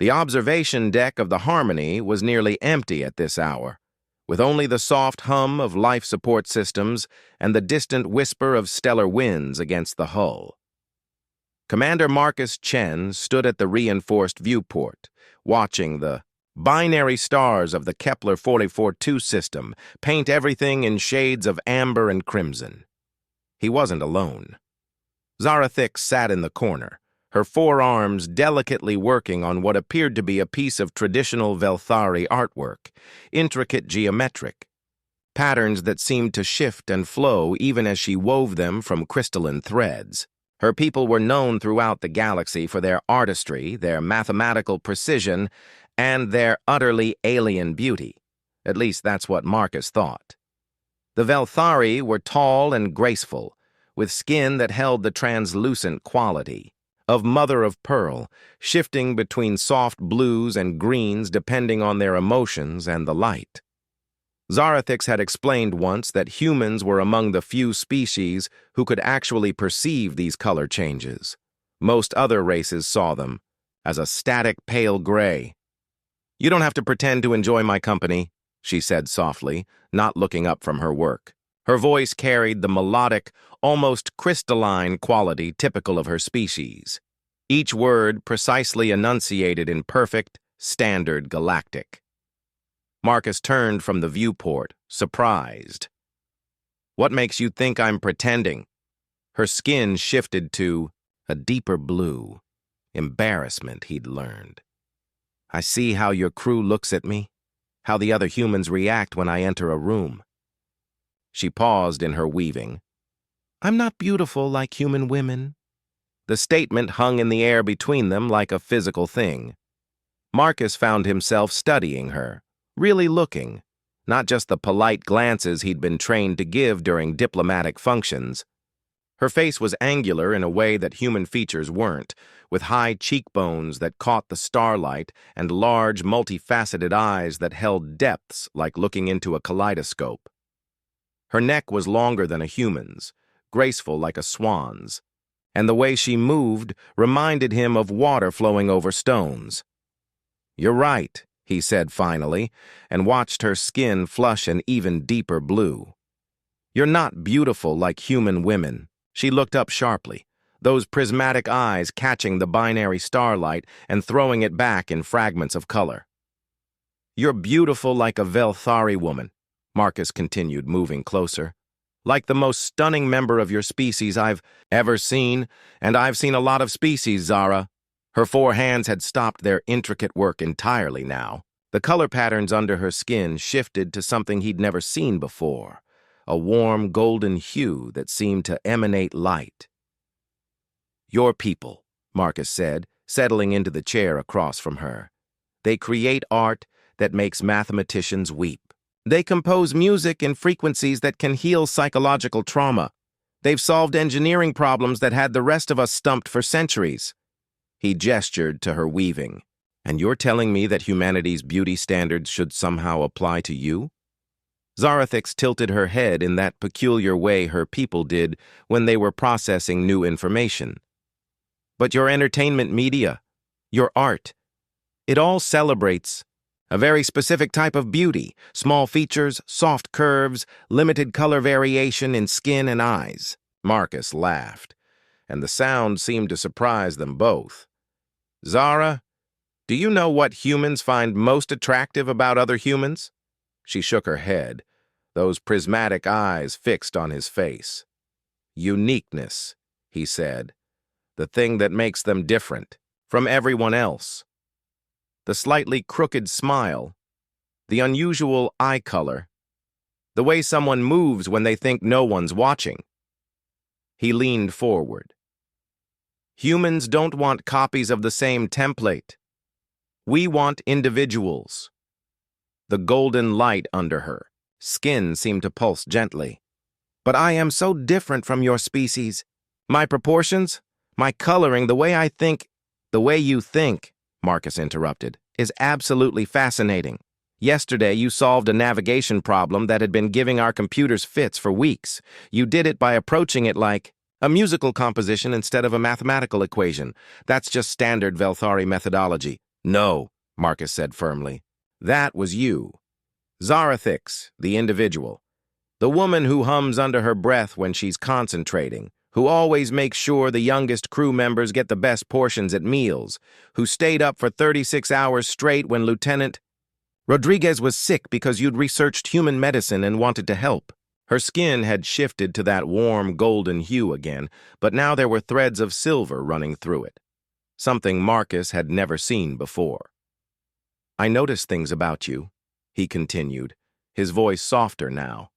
The observation deck of the Harmony was nearly empty at this hour, with only the soft hum of life support systems and the distant whisper of stellar winds against the hull. Commander Marcus Chen stood at the reinforced viewport, watching the binary stars of the Kepler 44-2 system paint everything in shades of amber and crimson. He wasn't alone. Zarathix sat in the corner, her forearms delicately working on what appeared to be a piece of traditional Velthari artwork, intricate geometric, patterns that seemed to shift and flow even as she wove them from crystalline threads. Her people were known throughout the galaxy for their artistry, their mathematical precision, and their utterly alien beauty. At least that's what Marcus thought. The Velthari were tall and graceful, with skin that held the translucent quality of mother of pearl, shifting between soft blues and greens depending on their emotions and the light. Zarathix had explained once that humans were among the few species who could actually perceive these color changes. Most other races saw them as a static pale gray. "You don't have to pretend to enjoy my company," she said softly, not looking up from her work. Her voice carried the melodic, almost crystalline quality typical of her species, each word precisely enunciated in perfect, standard galactic. Marcus turned from the viewport, surprised. "What makes you think I'm pretending?" Her skin shifted to a deeper blue. Embarrassment, he'd learned. "I see how your crew looks at me, how the other humans react when I enter a room." She paused in her weaving. "I'm not beautiful like human women." The statement hung in the air between them like a physical thing. Marcus found himself studying her, really looking, not just the polite glances he'd been trained to give during diplomatic functions. Her face was angular in a way that human features weren't, with high cheekbones that caught the starlight and large, multifaceted eyes that held depths like looking into a kaleidoscope. Her neck was longer than a human's, graceful like a swan's, and the way she moved reminded him of water flowing over stones. "You're right," he said finally, and watched her skin flush an even deeper blue. "You're not beautiful like human women." She looked up sharply, those prismatic eyes catching the binary starlight and throwing it back in fragments of color. "You're beautiful like a Velthari woman," Marcus continued, moving closer. "Like the most stunning member of your species I've ever seen, and I've seen a lot of species, Zara." Her four hands had stopped their intricate work entirely now. The color patterns under her skin shifted to something he'd never seen before, a warm golden hue that seemed to emanate light. "Your people," Marcus said, settling into the chair across from her. "They create art that makes mathematicians weep. They compose music in frequencies that can heal psychological trauma. They've solved engineering problems that had the rest of us stumped for centuries." He gestured to her weaving. "And you're telling me that humanity's beauty standards should somehow apply to you?" Zarathix tilted her head in that peculiar way her people did when they were processing new information. "But your entertainment media, your art, it all celebrates a very specific type of beauty, small features, soft curves, limited color variation in skin and eyes." Marcus laughed, and the sound seemed to surprise them both. "Zara, do you know what humans find most attractive about other humans?" She shook her head, those prismatic eyes fixed on his face. "Uniqueness," he said. "The thing that makes them different from everyone else. The slightly crooked smile, the unusual eye color, the way someone moves when they think no one's watching." He leaned forward. "Humans don't want copies of the same template. We want individuals." The golden light under her skin seemed to pulse gently. "But I am so different from your species. My proportions, my coloring, the way I think." "The way you think," Marcus interrupted, "is absolutely fascinating. Yesterday you solved a navigation problem that had been giving our computers fits for weeks. You did it by approaching it like a musical composition instead of a mathematical equation. That's just standard Velthari methodology. No, Marcus said firmly. That was you. Zarathix, the individual. The woman who hums under her breath when she's concentrating, who always makes sure the youngest crew members get the best portions at meals, who stayed up for 36 hours straight when Lieutenant Rodriguez was sick because you'd researched human medicine and wanted to help. Her skin had shifted to that warm golden hue again, but now there were threads of silver running through it, something Marcus had never seen before. I noticed things about you, he continued, his voice softer now.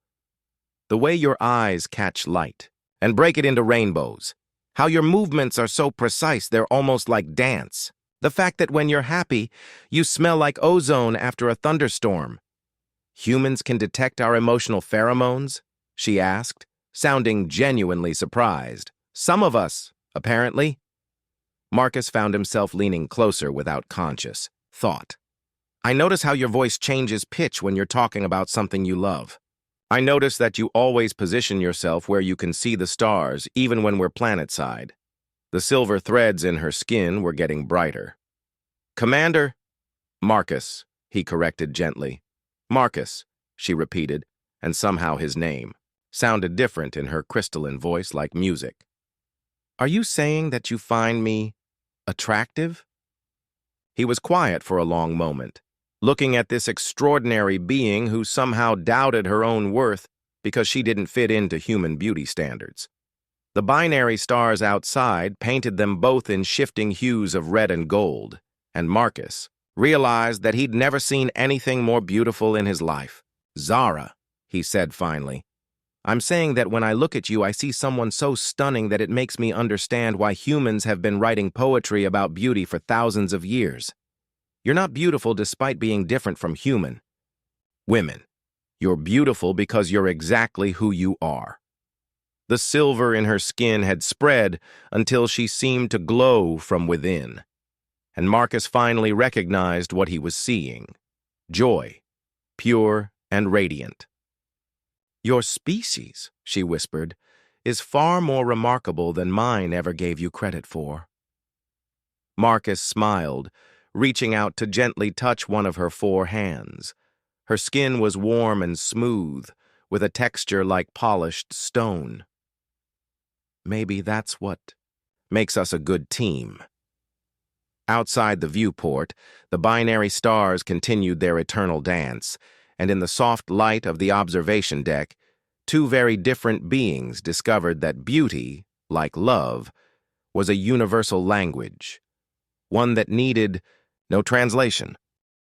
The way your eyes catch light and break it into rainbows. How your movements are so precise they're almost like dance. The fact that when you're happy, you smell like ozone after a thunderstorm. Humans can detect our emotional pheromones? She asked, sounding genuinely surprised. Some of us, apparently. Marcus found himself leaning closer without conscious thought. I notice how your voice changes pitch when you're talking about something you love. I notice that you always position yourself where you can see the stars, even when we're planet-side. The silver threads in her skin were getting brighter. Commander? Marcus, he corrected gently. Marcus, she repeated, and somehow his name sounded different in her crystalline voice like music. Are you saying that you find me attractive? He was quiet for a long moment, looking at this extraordinary being who somehow doubted her own worth because she didn't fit into human beauty standards. The binary stars outside painted them both in shifting hues of red and gold, and Marcus realized that he'd never seen anything more beautiful in his life. Zara, he said finally, I'm saying that when I look at you, I see someone so stunning that it makes me understand why humans have been writing poetry about beauty for thousands of years. You're not beautiful despite being different from human. Women, you're beautiful because you're exactly who you are. The silver in her skin had spread until she seemed to glow from within, and Marcus finally recognized what he was seeing. Joy, pure and radiant. Your species, she whispered, is far more remarkable than mine ever gave you credit for. Marcus smiled, reaching out to gently touch one of her 4 hands. Her skin was warm and smooth, with a texture like polished stone. Maybe that's what makes us a good team. Outside the viewport, the binary stars continued their eternal dance, and in the soft light of the observation deck, 2 very different beings discovered that beauty, like love, was a universal language, one that needed no translation.